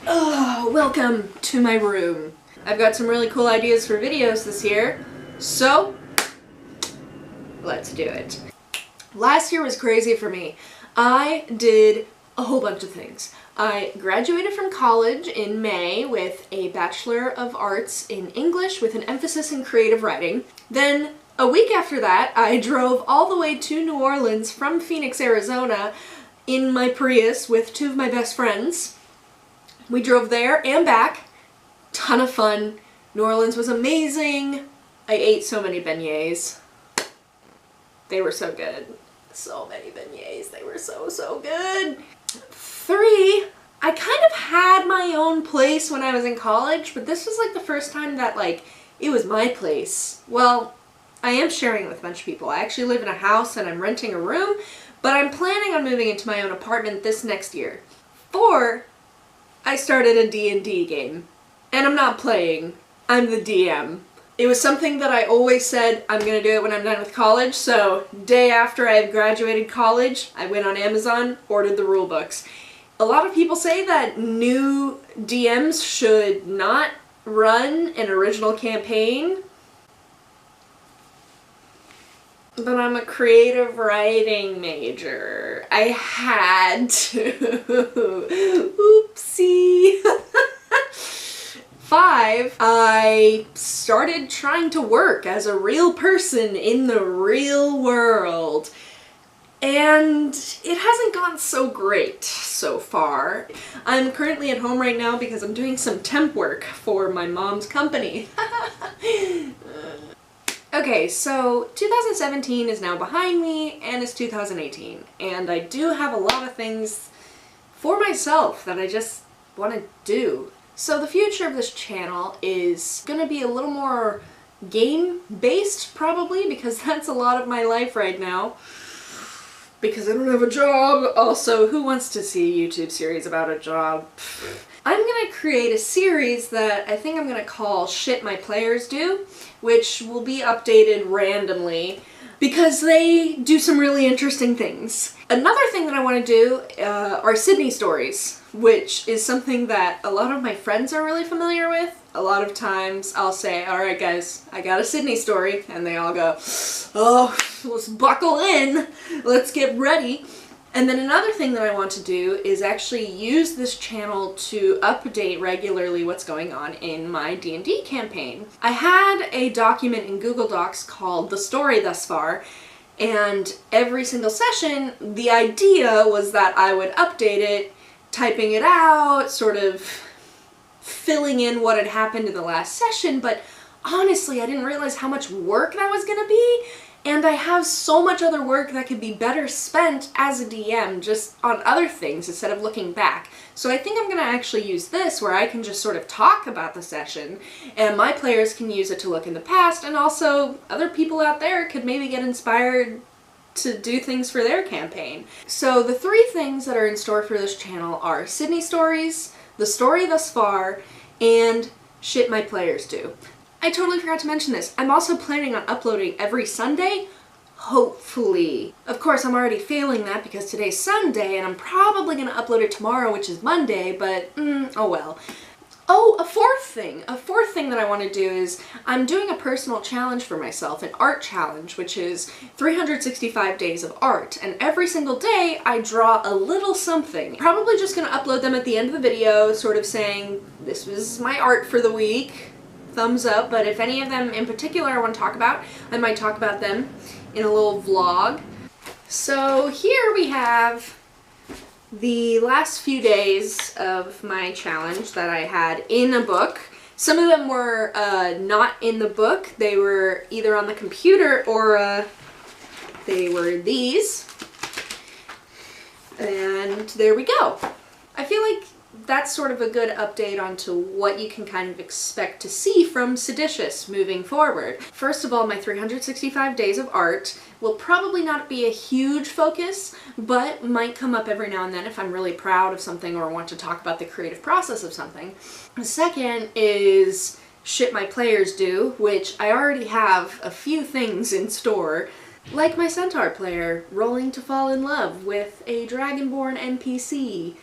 Oh, welcome to my room. I've got some really cool ideas for videos this year, so let's do it. Last year was crazy for me. I did a whole bunch of things. I graduated from college in May with a Bachelor of Arts in English with an emphasis in creative writing. Then a week after that, I drove all the way to New Orleans from Phoenix, Arizona in my Prius with two of my best friends. We drove there and back. Ton of fun. New Orleans was amazing. I ate so many beignets. They were so good. So many beignets. They were so good. 3, I kind of had my own place when I was in college, but this was like the first time that it was my place. Well, I am sharing it with a bunch of people. I actually live in a house and I'm renting a room, but I'm planning on moving into my own apartment this next year. 4, I started a D&D game. And I'm not playing. I'm the DM. It was something that I always said I'm gonna do it when I'm done with college, so day after I graduated college, I went on Amazon, ordered the rule books. A lot of people say that new DMs should not run an original campaign, but I'm a creative writing major. I had to. Oopsie. 5, I started trying to work as a real person in the real world. And it hasn't gone so great so far. I'm currently at home right now because I'm doing some temp work for my mom's company. Okay, so 2017 is now behind me and it's 2018. And I do have a lot of things for myself that I just want to do. So the future of this channel is gonna be a little more game-based, probably, because that's a lot of my life right now. Because I don't have a job. Also, who wants to see a YouTube series about a job? I'm gonna create a series that I think I'm gonna call Shit My Players Do, which will be updated randomly because they do some really interesting things. Another thing that I want to do are Sydney stories, which is something that a lot of my friends are really familiar with. A lot of times I'll say, alright guys, I got a Sydney story, and they all go, oh, let's buckle in, let's get ready. And then another thing that I want to do is actually use this channel to update regularly what's going on in my D&D campaign. I had a document in Google Docs called The Story Thus Far, and every single session, the idea was that I would update it, typing it out, sort of filling in what had happened in the last session, but honestly, I didn't realize how much work that was gonna be. And I have so much other work that could be better spent as a DM just on other things instead of looking back. So I think I'm going to actually use this where I can just sort of talk about the session and my players can use it to look in the past, and also other people out there could maybe get inspired to do things for their campaign. So the 3 things that are in store for this channel are Sydney stories, The Story Thus Far, and Shit My Players Do. I totally forgot to mention this. I'm also planning on uploading every Sunday, hopefully. Of course, I'm already failing that because today's Sunday and I'm probably going to upload it tomorrow, which is Monday, but oh well. Oh, a fourth thing that I want to do is I'm doing a personal challenge for myself, an art challenge, which is 365 days of art, and every single day I draw a little something. Probably just going to upload them at the end of the video, sort of saying, this was my art for the week. Thumbs up, but if any of them in particular I want to talk about, I might talk about them in a little vlog. So here we have the last few days of my challenge that I had in a book. Some of them were not in the book. They were either on the computer or they were these. And there we go. I feel like that's sort of a good update onto what you can kind of expect to see from Seditious moving forward. First of all, my 365 days of art will probably not be a huge focus, but might come up every now and then if I'm really proud of something or want to talk about the creative process of something. The second is Shit My Players Do, which I already have a few things in store. Like my Centaur player, rolling to fall in love with a Dragonborn NPC,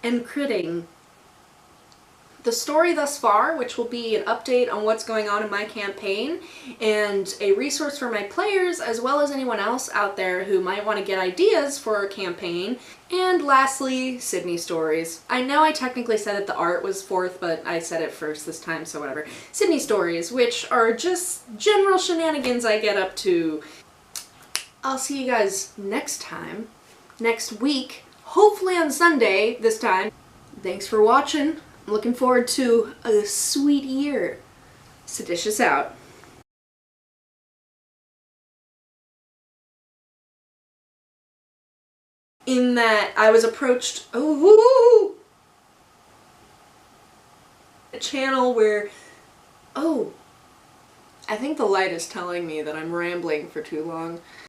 and critting the story thus far, which will be an update on what's going on in my campaign, and a resource for my players as well as anyone else out there who might want to get ideas for a campaign. And lastly, Sydney stories. I know I technically said that the art was fourth, but I said it first this time, so whatever. Sydney stories, which are just general shenanigans I get up to. I'll see you guys next time, next week, hopefully on Sunday this time. Thanks for watching. I'm looking forward to a sweet year. Seditious out. In that I was approached a channel where, I think the light is telling me that I'm rambling for too long.